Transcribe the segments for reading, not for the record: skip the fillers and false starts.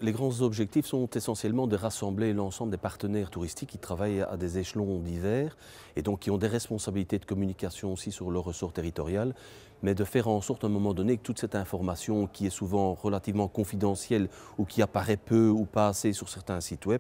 Les grands objectifs sont essentiellement de rassembler l'ensemble des partenaires touristiques qui travaillent à des échelons divers et donc qui ont des responsabilités de communication aussi sur leur ressort territorial, mais de faire en sorte à un moment donné que toute cette information qui est souvent relativement confidentielle ou qui apparaît peu ou pas assez sur certains sites web,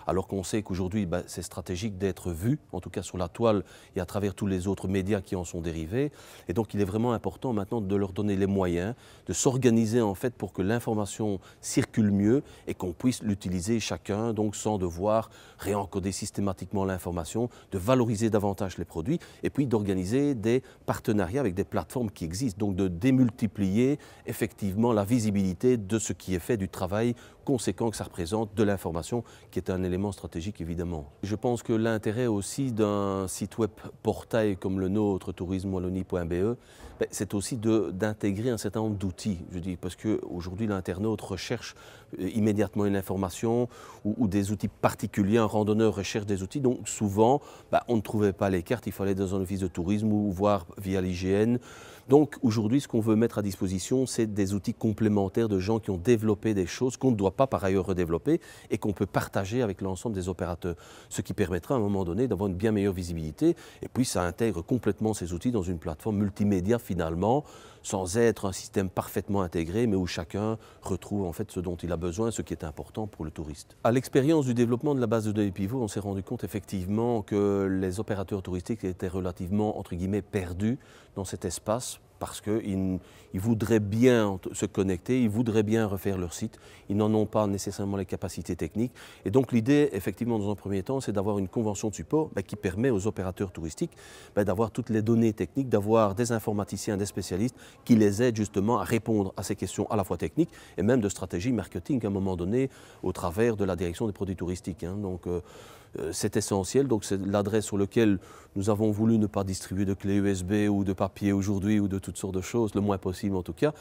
alors qu'on sait qu'aujourd'hui c'est stratégique d'être vu, en tout cas sur la toile et à travers tous les autres médias qui en sont dérivés. Et donc il est vraiment important maintenant de leur donner les moyens, de s'organiser en fait pour que l'information circule mieux et qu'on puisse l'utiliser chacun, donc sans devoir réencoder systématiquement l'information, de valoriser davantage les produits et puis d'organiser des partenariats avec des plateformes qui existent, donc de démultiplier effectivement la visibilité de ce qui est fait, du travail conséquent que ça représente, de l'information qui est un élément stratégique évidemment. Je pense que l'intérêt aussi d'un site web portail comme le nôtre, tourismewallonie.be, c'est aussi d'intégrer un certain nombre d'outils, je dis, parce qu'aujourd'hui l'internaute recherche immédiatement une information ou des outils particuliers, un randonneur recherche des outils, donc souvent on ne trouvait pas les cartes, il fallait dans un office de tourisme ou voir via l'IGN. Donc aujourd'hui ce qu'on veut mettre à disposition c'est des outils complémentaires de gens qui ont développé des choses qu'on ne doit pas par ailleurs redévelopper et qu'on peut partager avec l'ensemble des opérateurs, ce qui permettra à un moment donné d'avoir une bien meilleure visibilité et puis ça intègre complètement ces outils dans une plateforme multimédia finalement, sans être un système parfaitement intégré, mais où chacun retrouve en fait ce dont il a besoin, ce qui est important pour le touriste. À l'expérience du développement de la base de données Pivot, on s'est rendu compte effectivement que les opérateurs touristiques étaient relativement, entre guillemets, perdus dans cet espace parce qu'ils voudraient bien se connecter, ils voudraient bien refaire leur site, ils n'en ont pas nécessairement les capacités techniques. Et donc l'idée, effectivement, dans un premier temps, c'est d'avoir une convention de support qui permet aux opérateurs touristiques d'avoir toutes les données techniques, d'avoir des informaticiens, des spécialistes qui les aident justement à répondre à ces questions à la fois techniques et même de stratégie marketing à un moment donné au travers de la direction des produits touristiques. Donc c'est essentiel, donc c'est l'adresse sur laquelle nous avons voulu ne pas distribuer de clés USB ou de papier aujourd'hui ou de toutes sortes de choses, le moins possible en tout cas,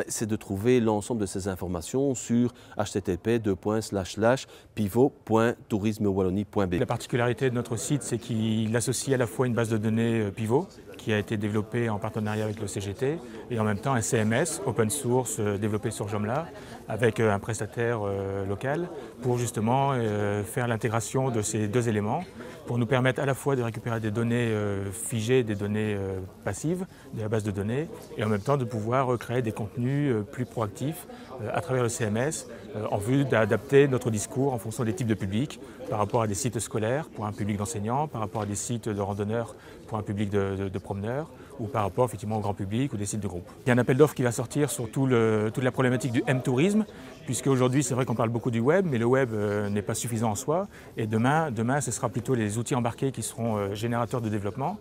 c'est de trouver l'ensemble de ces informations sur http://pivot.tourismewallonie.be. La particularité de notre site, c'est qu'il associe à la fois une base de données Pivot, qui a été développée en partenariat avec le CGT, et en même temps un CMS open source développé sur Joomla, avec un prestataire local, pour justement faire l'intégration de ces deux éléments, pour nous permettre à la fois de récupérer des données figées, des données passives de la base de données, et en même temps de pouvoir créer des contenus plus proactifs à travers le CMS, en vue d'adapter notre discours en fonction des types de publics, par rapport à des sites scolaires pour un public d'enseignants, par rapport à des sites de randonneurs pour un public de promeneurs, ou par rapport effectivement au grand public ou des sites de groupe. Il y a un appel d'offres qui va sortir sur toute la problématique du M-tourisme, puisque aujourd'hui c'est vrai qu'on parle beaucoup du web, mais le web n'est pas suffisant en soi, et demain ce sera plutôt les outils embarqués qui seront générateurs de développement.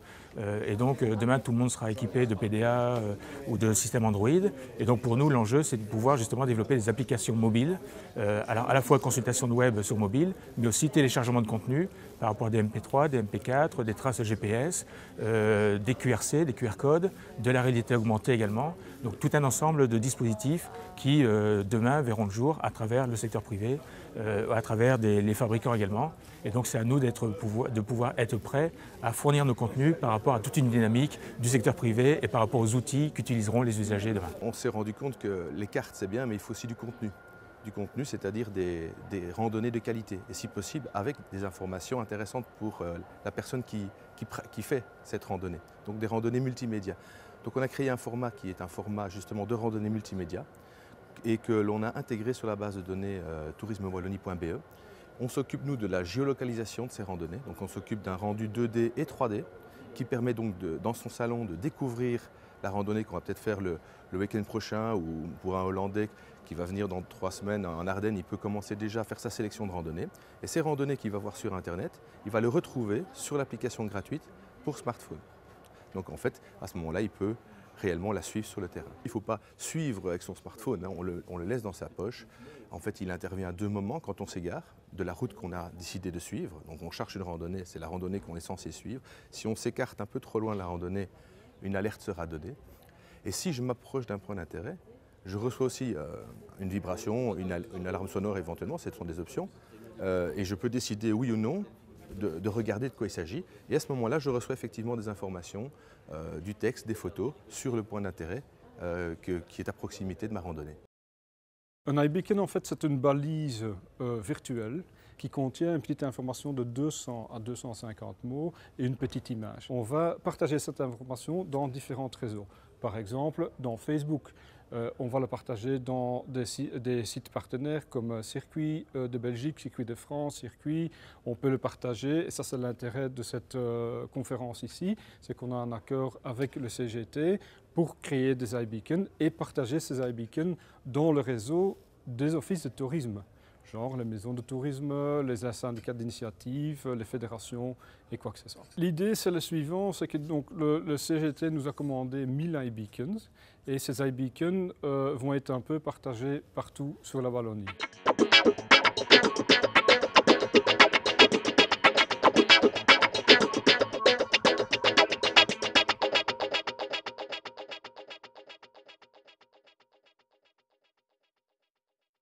Et donc demain tout le monde sera équipé de PDA ou de système Android. Et donc pour nous l'enjeu c'est de pouvoir justement développer des applications mobiles, alors à la fois consultation de web sur mobile, mais aussi téléchargement de contenu par rapport à des MP3, des MP4, des traces GPS, des QRC, des QR codes, de la réalité augmentée également. Donc tout un ensemble de dispositifs qui demain verront le jour à travers le secteur privé, à travers les fabricants également. Et donc c'est à nous de pouvoir être prêts à fournir nos contenus par rapport à toute une dynamique du secteur privé et par rapport aux outils qu'utiliseront les usagers demain. On s'est rendu compte que les cartes c'est bien, mais il faut aussi du contenu. Du contenu, c'est-à-dire des randonnées de qualité, et si possible avec des informations intéressantes pour la personne qui fait cette randonnée. Donc des randonnées multimédia. Donc on a créé un format qui est un format justement de randonnée multimédia et que l'on a intégré sur la base de données tourismewallonie.be. On s'occupe nous de la géolocalisation de ces randonnées, donc on s'occupe d'un rendu 2D et 3D qui permet donc dans son salon de découvrir la randonnée qu'on va peut-être faire le week-end prochain, ou pour un Hollandais qui va venir dans 3 semaines en Ardennes, il peut commencer déjà à faire sa sélection de randonnées. Et ces randonnées qu'il va voir sur Internet, il va les retrouver sur l'application gratuite pour smartphone. Donc en fait, à ce moment-là, il peut réellement la suivre sur le terrain. Il ne faut pas suivre avec son smartphone, on le laisse dans sa poche. En fait, il intervient à 2 moments quand on s'égare de la route qu'on a décidé de suivre. Donc on cherche une randonnée, c'est la randonnée qu'on est censé suivre. Si on s'écarte un peu trop loin de la randonnée, une alerte sera donnée. Et si je m'approche d'un point d'intérêt, je reçois aussi une vibration, une alarme sonore éventuellement, ce sont des options. Et je peux décider oui ou non de regarder de quoi il s'agit. Et à ce moment-là, je reçois effectivement des informations, du texte, des photos sur le point d'intérêt qui est à proximité de ma randonnée. Un iBeacon, en fait, c'est une balise virtuelle qui contient une petite information de 200 à 250 mots et une petite image. On va partager cette information dans différents réseaux. Par exemple, dans Facebook, on va le partager dans des sites partenaires comme Circuit de Belgique, Circuit de France, Circuit. On peut le partager, et ça c'est l'intérêt de cette conférence ici, c'est qu'on a un accord avec le CGT pour créer des iBeacons et partager ces iBeacons dans le réseau des offices de tourisme, genre les maisons de tourisme, les syndicats d'initiative, les fédérations et quoi que ce soit. L'idée c'est le suivant, c'est que donc, le CGT nous a commandé 1000 iBeacons et ces iBeacons vont être un peu partagés partout sur la Wallonie.